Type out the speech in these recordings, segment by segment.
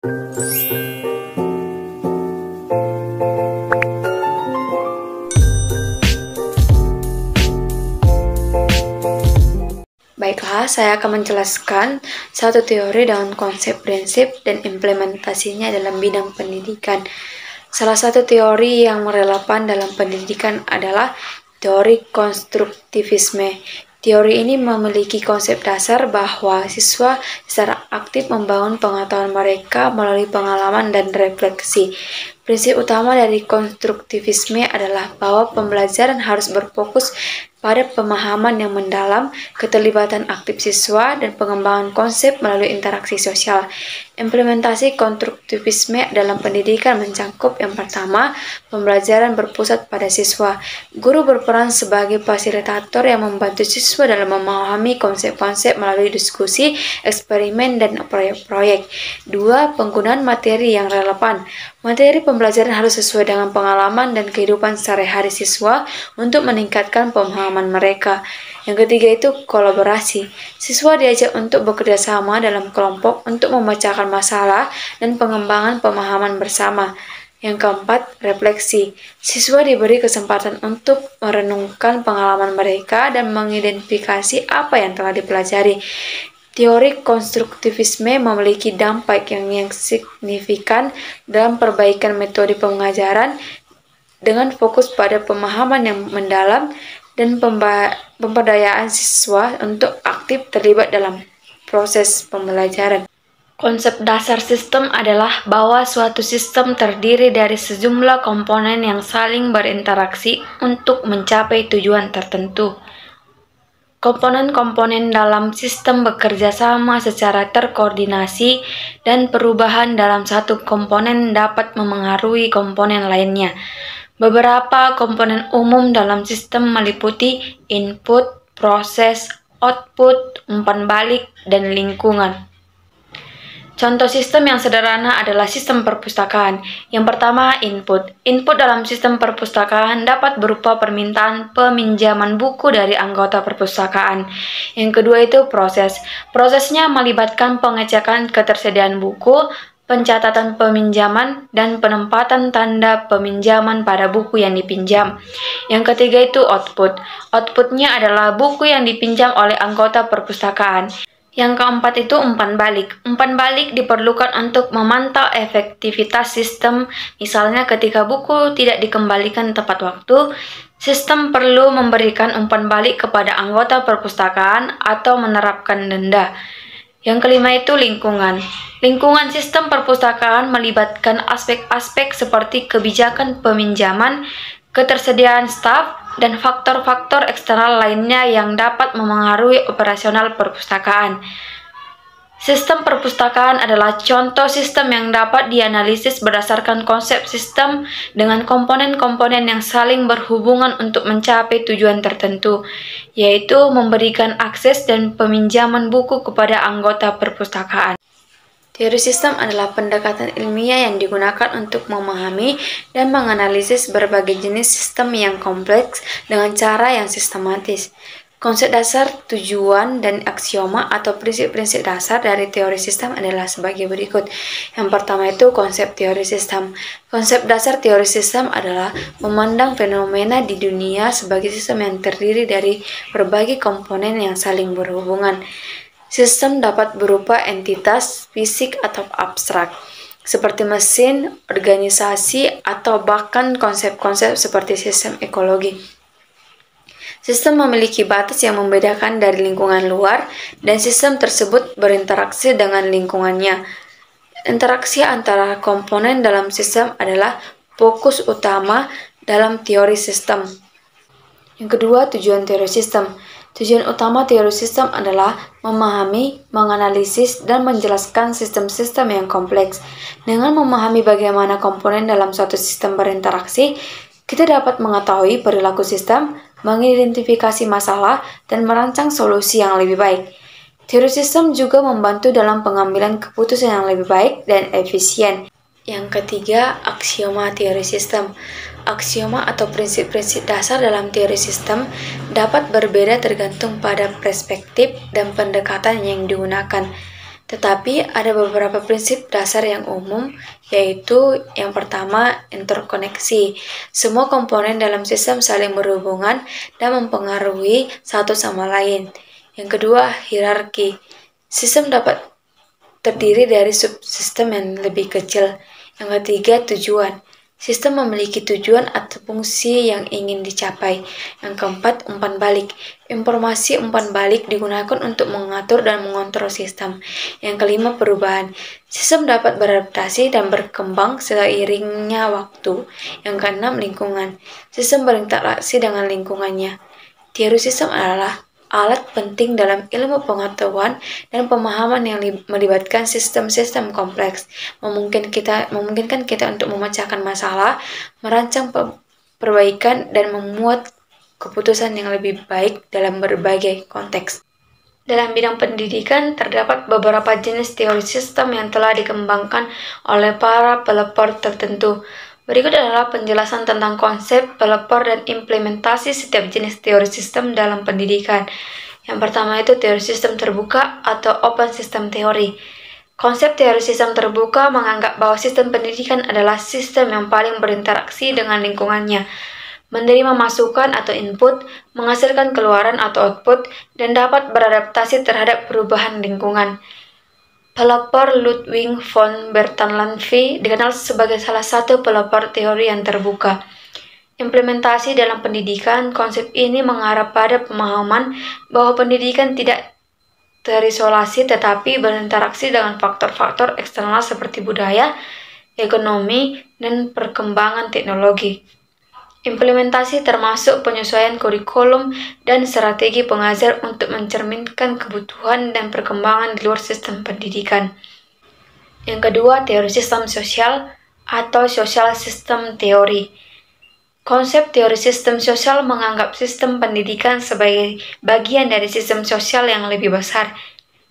Baiklah, saya akan menjelaskan satu teori dengan konsep, prinsip, dan implementasinya dalam bidang pendidikan. Salah satu teori yang relevan dalam pendidikan adalah teori konstruktivisme. Teori ini memiliki konsep dasar bahwa siswa secara aktif membangun pengetahuan mereka melalui pengalaman dan refleksi. Prinsip utama dari konstruktivisme adalah bahwa pembelajaran harus berfokus pada pemahaman yang mendalam, keterlibatan aktif siswa, dan pengembangan konsep melalui interaksi sosial. Implementasi konstruktivisme dalam pendidikan mencakup yang pertama, pembelajaran berpusat pada siswa. Guru berperan sebagai fasilitator yang membantu siswa dalam memahami konsep-konsep melalui diskusi, eksperimen, dan proyek-proyek. Dua, penggunaan materi yang relevan. Materi pembelajaran harus sesuai dengan pengalaman dan kehidupan sehari-hari siswa untuk meningkatkan pemahaman mereka. Yang ketiga itu kolaborasi. Siswa diajak untuk bekerja sama dalam kelompok untuk memecahkan masalah dan pengembangan pemahaman bersama. Yang keempat, refleksi. Siswa diberi kesempatan untuk merenungkan pengalaman mereka dan mengidentifikasi apa yang telah dipelajari. Teori konstruktivisme memiliki dampak yang signifikan dalam perbaikan metode pengajaran dengan fokus pada pemahaman yang mendalam dan pemberdayaan siswa untuk aktif terlibat dalam proses pembelajaran. Konsep dasar sistem adalah bahwa suatu sistem terdiri dari sejumlah komponen yang saling berinteraksi untuk mencapai tujuan tertentu. Komponen-komponen dalam sistem bekerja sama secara terkoordinasi, dan perubahan dalam satu komponen dapat memengaruhi komponen lainnya. Beberapa komponen umum dalam sistem meliputi input, proses, output, umpan balik, dan lingkungan. Contoh sistem yang sederhana adalah sistem perpustakaan. Yang pertama, input. Input dalam sistem perpustakaan dapat berupa permintaan peminjaman buku dari anggota perpustakaan. Yang kedua itu proses. Prosesnya melibatkan pengecekan ketersediaan buku, pencatatan peminjaman, dan penempatan tanda peminjaman pada buku yang dipinjam. Yang ketiga itu output. Outputnya adalah buku yang dipinjam oleh anggota perpustakaan. Yang keempat itu umpan balik. Umpan balik diperlukan untuk memantau efektivitas sistem. Misalnya ketika buku tidak dikembalikan tepat waktu, sistem perlu memberikan umpan balik kepada anggota perpustakaan atau menerapkan denda. Yang kelima itu lingkungan. Lingkungan sistem perpustakaan melibatkan aspek-aspek seperti kebijakan peminjaman, ketersediaan staf, dan faktor-faktor eksternal lainnya yang dapat memengaruhi operasional perpustakaan. Sistem perpustakaan adalah contoh sistem yang dapat dianalisis berdasarkan konsep sistem dengan komponen-komponen yang saling berhubungan untuk mencapai tujuan tertentu, yaitu memberikan akses dan peminjaman buku kepada anggota perpustakaan. Teori sistem adalah pendekatan ilmiah yang digunakan untuk memahami dan menganalisis berbagai jenis sistem yang kompleks dengan cara yang sistematis. Konsep dasar, tujuan, dan aksioma atau prinsip-prinsip dasar dari teori sistem adalah sebagai berikut. Yang pertama itu konsep teori sistem. Konsep dasar teori sistem adalah memandang fenomena di dunia sebagai sistem yang terdiri dari berbagai komponen yang saling berhubungan. Sistem dapat berupa entitas fisik atau abstrak, seperti mesin, organisasi, atau bahkan konsep-konsep seperti sistem ekologi. Sistem memiliki batas yang membedakan dari lingkungan luar, dan sistem tersebut berinteraksi dengan lingkungannya. Interaksi antara komponen dalam sistem adalah fokus utama dalam teori sistem. Yang kedua, tujuan teori sistem. Tujuan utama teori sistem adalah memahami, menganalisis, dan menjelaskan sistem-sistem yang kompleks. Dengan memahami bagaimana komponen dalam suatu sistem berinteraksi, kita dapat mengetahui perilaku sistem, mengidentifikasi masalah, dan merancang solusi yang lebih baik. Teori sistem juga membantu dalam pengambilan keputusan yang lebih baik dan efisien. Yang ketiga, aksioma teori sistem. Aksioma atau prinsip-prinsip dasar dalam teori sistem dapat berbeda tergantung pada perspektif dan pendekatan yang digunakan. Tetapi ada beberapa prinsip dasar yang umum, yaitu yang pertama, interkoneksi. Semua komponen dalam sistem saling berhubungan dan mempengaruhi satu sama lain. Yang kedua, hierarki. Sistem dapat terdiri dari subsistem yang lebih kecil. Yang ketiga, tujuan. Sistem memiliki tujuan atau fungsi yang ingin dicapai. Yang keempat, umpan balik. Informasi umpan balik digunakan untuk mengatur dan mengontrol sistem. Yang kelima, perubahan. Sistem dapat beradaptasi dan berkembang seiringnya waktu. Yang keenam, lingkungan. Sistem berinteraksi dengan lingkungannya. Teori sistem adalah alat penting dalam ilmu pengetahuan dan pemahaman yang melibatkan sistem-sistem kompleks, memungkinkan kita untuk memecahkan masalah, merancang perbaikan, dan memuat keputusan yang lebih baik dalam berbagai konteks. Dalam bidang pendidikan, terdapat beberapa jenis teori sistem yang telah dikembangkan oleh para pelopor tertentu. Berikut adalah penjelasan tentang konsep, pelopor, dan implementasi setiap jenis teori sistem dalam pendidikan. Yang pertama itu teori sistem terbuka atau open system theory. Konsep teori sistem terbuka menganggap bahwa sistem pendidikan adalah sistem yang paling berinteraksi dengan lingkungannya, menerima masukan atau input, menghasilkan keluaran atau output, dan dapat beradaptasi terhadap perubahan lingkungan. Pelopor Ludwig von Bertalanffy dikenal sebagai salah satu pelopor teori yang terbuka. Implementasi dalam pendidikan, konsep ini mengarah pada pemahaman bahwa pendidikan tidak terisolasi tetapi berinteraksi dengan faktor-faktor eksternal seperti budaya, ekonomi, dan perkembangan teknologi. Implementasi termasuk penyesuaian kurikulum dan strategi pengajar untuk mencerminkan kebutuhan dan perkembangan di luar sistem pendidikan. Yang kedua, teori sistem sosial atau social system theory. Konsep teori sistem sosial menganggap sistem pendidikan sebagai bagian dari sistem sosial yang lebih besar.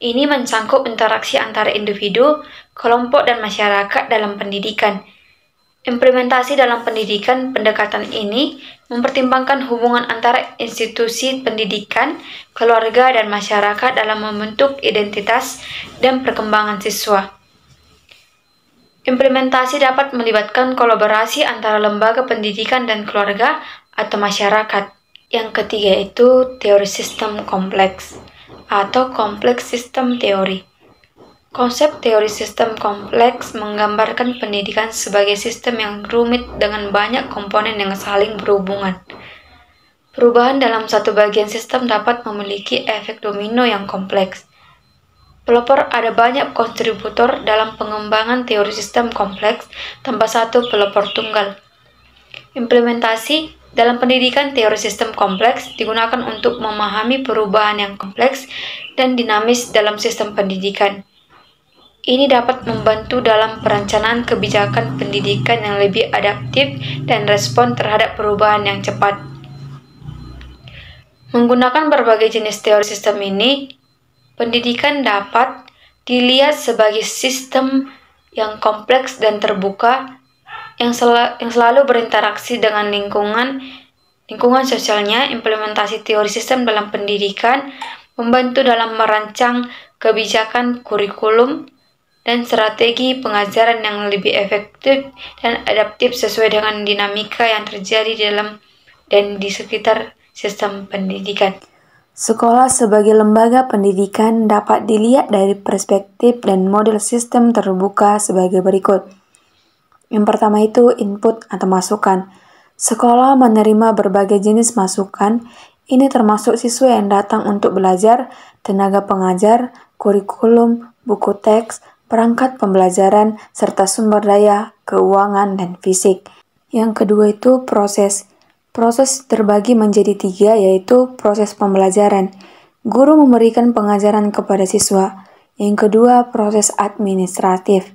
Ini mencangkup interaksi antara individu, kelompok, dan masyarakat dalam pendidikan. Implementasi dalam pendidikan, pendekatan ini mempertimbangkan hubungan antara institusi pendidikan, keluarga, dan masyarakat dalam membentuk identitas dan perkembangan siswa. Implementasi dapat melibatkan kolaborasi antara lembaga pendidikan dan keluarga atau masyarakat. Yang ketiga itu teori sistem kompleks atau complex system theory. Konsep teori sistem kompleks menggambarkan pendidikan sebagai sistem yang rumit dengan banyak komponen yang saling berhubungan. Perubahan dalam satu bagian sistem dapat memiliki efek domino yang kompleks. Pelopor ada banyak kontributor dalam pengembangan teori sistem kompleks tanpa satu pelopor tunggal. Implementasi dalam pendidikan teori sistem kompleks digunakan untuk memahami perubahan yang kompleks dan dinamis dalam sistem pendidikan. Ini dapat membantu dalam perencanaan kebijakan pendidikan yang lebih adaptif dan respon terhadap perubahan yang cepat. Menggunakan berbagai jenis teori sistem ini, pendidikan dapat dilihat sebagai sistem yang kompleks dan terbuka yang selalu berinteraksi dengan lingkungan sosialnya. Implementasi teori sistem dalam pendidikan membantu dalam merancang kebijakan kurikulum dan strategi pengajaran yang lebih efektif dan adaptif sesuai dengan dinamika yang terjadi dalam dan di sekitar sistem pendidikan. Sekolah sebagai lembaga pendidikan dapat dilihat dari perspektif dan model sistem terbuka sebagai berikut. Yang pertama itu input atau masukan. Sekolah menerima berbagai jenis masukan. Ini termasuk siswa yang datang untuk belajar, tenaga pengajar, kurikulum, buku teks, perangkat pembelajaran, serta sumber daya, keuangan, dan fisik. Yang kedua itu proses. Proses terbagi menjadi 3, yaitu proses pembelajaran. Guru memberikan pengajaran kepada siswa. Yang kedua, proses administratif.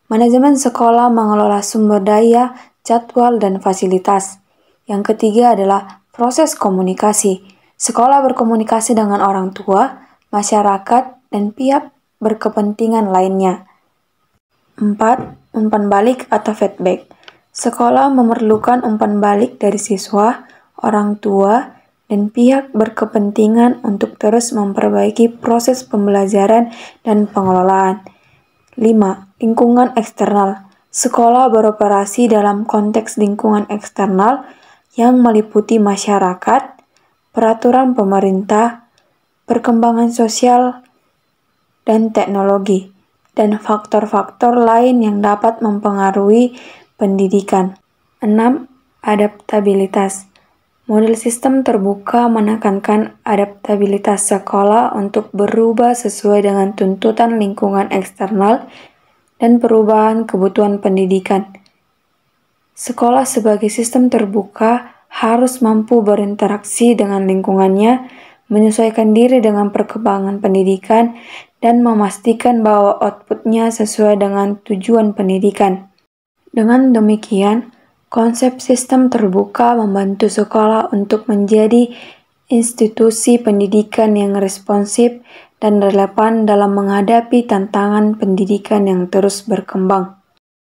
Manajemen sekolah mengelola sumber daya, jadwal, dan fasilitas. Yang ketiga adalah proses komunikasi. Sekolah berkomunikasi dengan orang tua, masyarakat, dan pihak berkepentingan lainnya. 4. Umpan balik atau feedback. Sekolah memerlukan umpan balik dari siswa, orang tua, dan pihak berkepentingan untuk terus memperbaiki proses pembelajaran dan pengelolaan. 5. Lingkungan eksternal. Sekolah beroperasi dalam konteks lingkungan eksternal yang meliputi masyarakat, peraturan pemerintah, perkembangan sosial dan teknologi, dan faktor-faktor lain yang dapat mempengaruhi pendidikan. 6. Adaptabilitas. Model sistem terbuka menekankan adaptabilitas sekolah untuk berubah sesuai dengan tuntutan lingkungan eksternal dan perubahan kebutuhan pendidikan. Sekolah sebagai sistem terbuka harus mampu berinteraksi dengan lingkungannya, menyesuaikan diri dengan perkembangan pendidikan, dan memastikan bahwa outputnya sesuai dengan tujuan pendidikan. Dengan demikian, konsep sistem terbuka membantu sekolah untuk menjadi institusi pendidikan yang responsif dan relevan dalam menghadapi tantangan pendidikan yang terus berkembang.